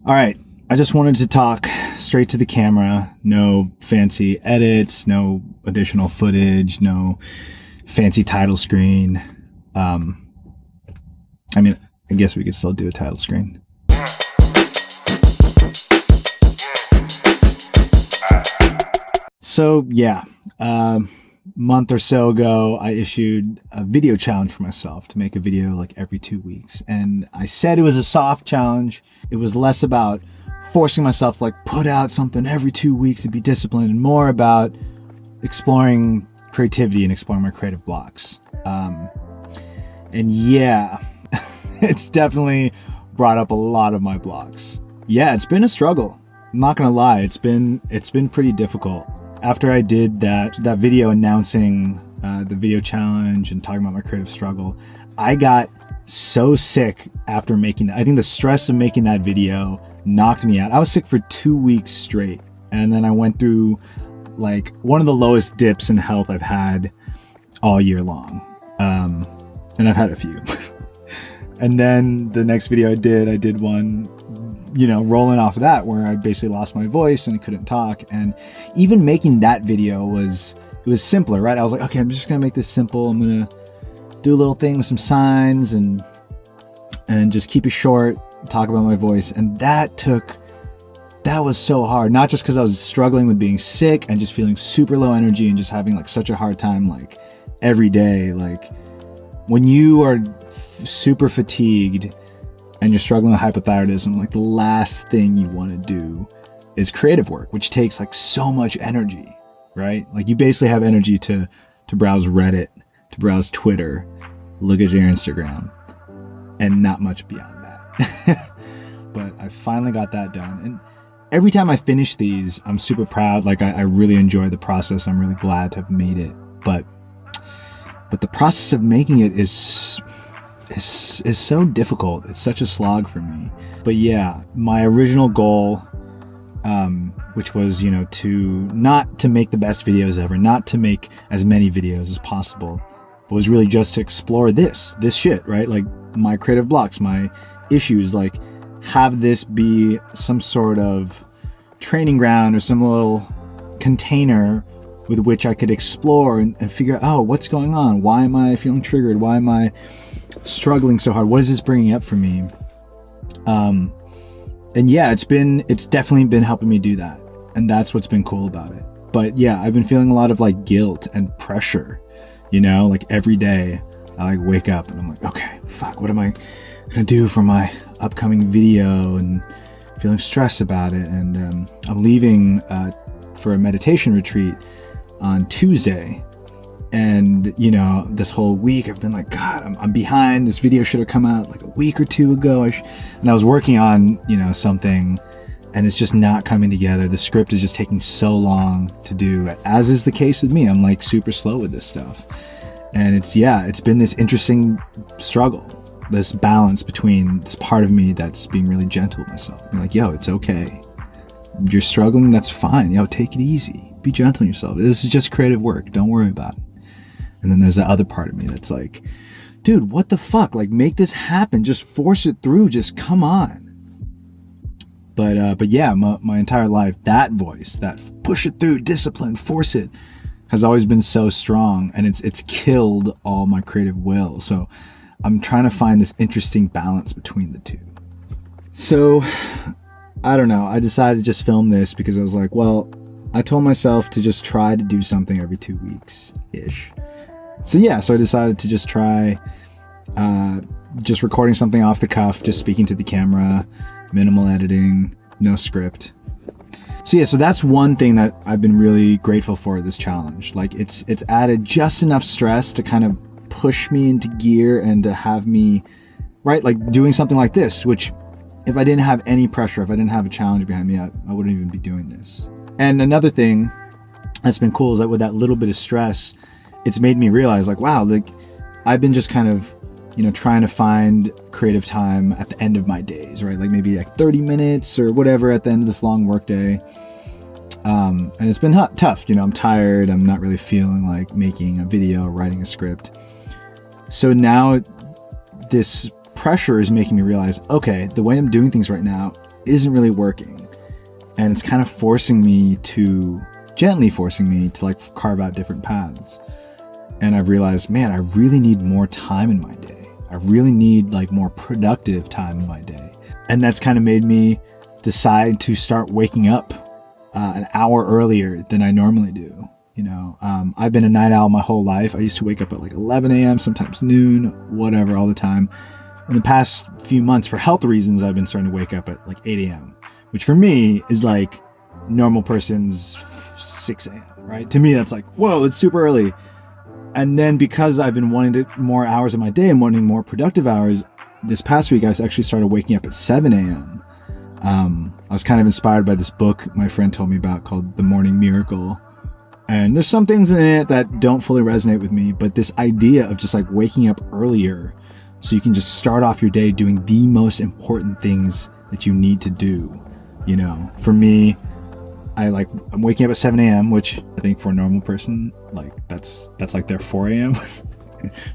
All right. I just wanted to talk straight to the camera. No fancy edits, no additional footage, no fancy title screen. I mean, I guess we could still do a title screen. So yeah, month or so ago, I issued a video challenge for myself to make a video like every 2 weeks. And I said it was a soft challenge. It was less about forcing myself to like put out something every 2 weeks and be disciplined, and more about exploring creativity and exploring my creative blocks. And yeah, it's definitely brought up a lot of my blocks. Yeah, it's been a struggle. I'm not gonna lie, it's been pretty difficult. After I did that video announcing the video challenge and talking about my creative struggle, I got so sick after making that. I think the stress of making that video knocked me out. I was sick for 2 weeks straight. And then I went through like one of the lowest dips in health I've had all year long. And I've had a few. And then the next video I did one, rolling off of that, where I basically lost my voice and I couldn't talk. And even making that video was simpler, right? I was like, okay, I'm just gonna make this simple. I'm gonna do a little thing with some signs and just keep it short, talk about my voice. And that was so hard, not just because I was struggling with being sick and just feeling super low energy and just having like such a hard time like every day. Like when you are super fatigued and you're struggling with hypothyroidism, like the last thing you want to do is creative work, which takes like so much energy, right? Like you basically have energy to browse Reddit, to browse Twitter, look at your Instagram, and not much beyond that. But I finally got that done. And every time I finish these, I'm super proud. Like I really enjoy the process. I'm really glad to have made it. But the process of making it is so difficult. It's such a slog for me. But yeah, my original goal, which was, to not to make the best videos ever, not to make as many videos as possible, but was really just to explore this shit, right? Like my creative blocks, my issues, like have this be some sort of training ground or some little container with which I could explore and figure out, oh, what's going on? Why am I feeling triggered? Why am I struggling so hard? What is this bringing up for me? And yeah, it's definitely been helping me do that. And that's what's been cool about it. But yeah, I've been feeling a lot of like guilt and pressure, like every day I like wake up and I'm like, okay, fuck, what am I gonna do for my upcoming video, and feeling stressed about it. And I'm leaving for a meditation retreat on Tuesday. And, this whole week I've been like, God, I'm behind. This video should have come out like a week or two ago. And I was working on, something, and it's just not coming together. The script is just taking so long to do, as is the case with me. I'm like super slow with this stuff. And it's been this interesting struggle, this balance between this part of me that's being really gentle with myself. I'm like, yo, it's okay. You're struggling. That's fine. Yo, take it easy. Be gentle on yourself. This is just creative work. Don't worry about it. And then there's the other part of me that's like, dude, what the fuck? Like, make this happen. Just force it through. Just come on. But yeah, my entire life, that voice, that push it through, discipline, force it, has always been so strong, and it's killed all my creative will. So I'm trying to find this interesting balance between the two. So I don't know. I decided to just film this because I was like, well, I told myself to just try to do something every 2 weeks-ish. So yeah, so I decided to just try just recording something off the cuff, just speaking to the camera, minimal editing, no script. So yeah, so that's one thing that I've been really grateful for this challenge. Like it's added just enough stress to kind of push me into gear and to have me, right, like doing something like this, which if I didn't have any pressure, if I didn't have a challenge behind me, I wouldn't even be doing this. And another thing that's been cool is that with that little bit of stress, it's made me realize like, wow, like I've been just kind of, trying to find creative time at the end of my days, right? Like maybe like 30 minutes or whatever at the end of this long work day. And it's been tough. I'm tired. I'm not really feeling like making a video or writing a script. So now this pressure is making me realize, okay, the way I'm doing things right now isn't really working. And it's kind of gently forcing me to like carve out different paths. And I've realized, man, I really need more time in my day. I really need like more productive time in my day. And that's kind of made me decide to start waking up an hour earlier than I normally do. You know, I've been a night owl my whole life. I used to wake up at like 11 a.m., sometimes noon, whatever, all the time. In the past few months, for health reasons, I've been starting to wake up at like 8 a.m., which for me is like normal person's 6 a.m., right? To me, that's like, whoa, it's super early. And then because I've been wanting more hours of my day and wanting more productive hours, this past week, I actually started waking up at 7 a.m. I was kind of inspired by this book my friend told me about called The Morning Miracle. And there's some things in it that don't fully resonate with me, but this idea of just like waking up earlier so you can just start off your day doing the most important things that you need to do. You know, for me, I'm waking up at 7 a.m., which I think for a normal person, like that's like their 4 a.m.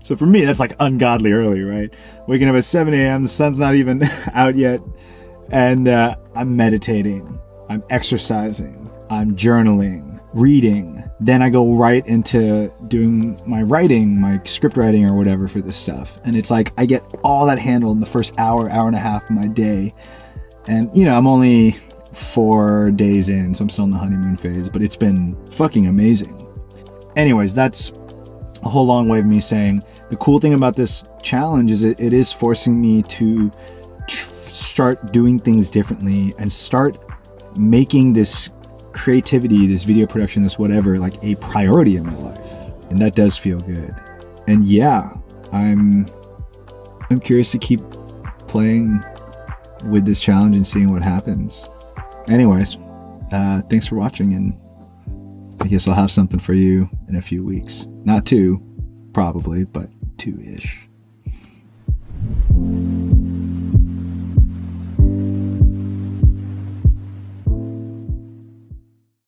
So for me, that's like ungodly early, right? Waking up at 7 a.m., the sun's not even out yet. And I'm meditating, I'm exercising, I'm journaling, reading. Then I go right into doing my writing, my script writing or whatever for this stuff. And it's like I get all that handled in the first hour and a half of my day. And, you know, I'm only 4 days in, so I'm still in the honeymoon phase, but it's been fucking amazing. Anyways, that's a whole long way of me saying the cool thing about this challenge is it is forcing me to start doing things differently and start making this creativity, this video production, this whatever, like a priority in my life. And that does feel good. And yeah, I'm curious to keep playing with this challenge and seeing what happens. Anyways, thanks for watching, and I guess I'll have something for you in a few weeks. Not 2, probably, but 2-ish.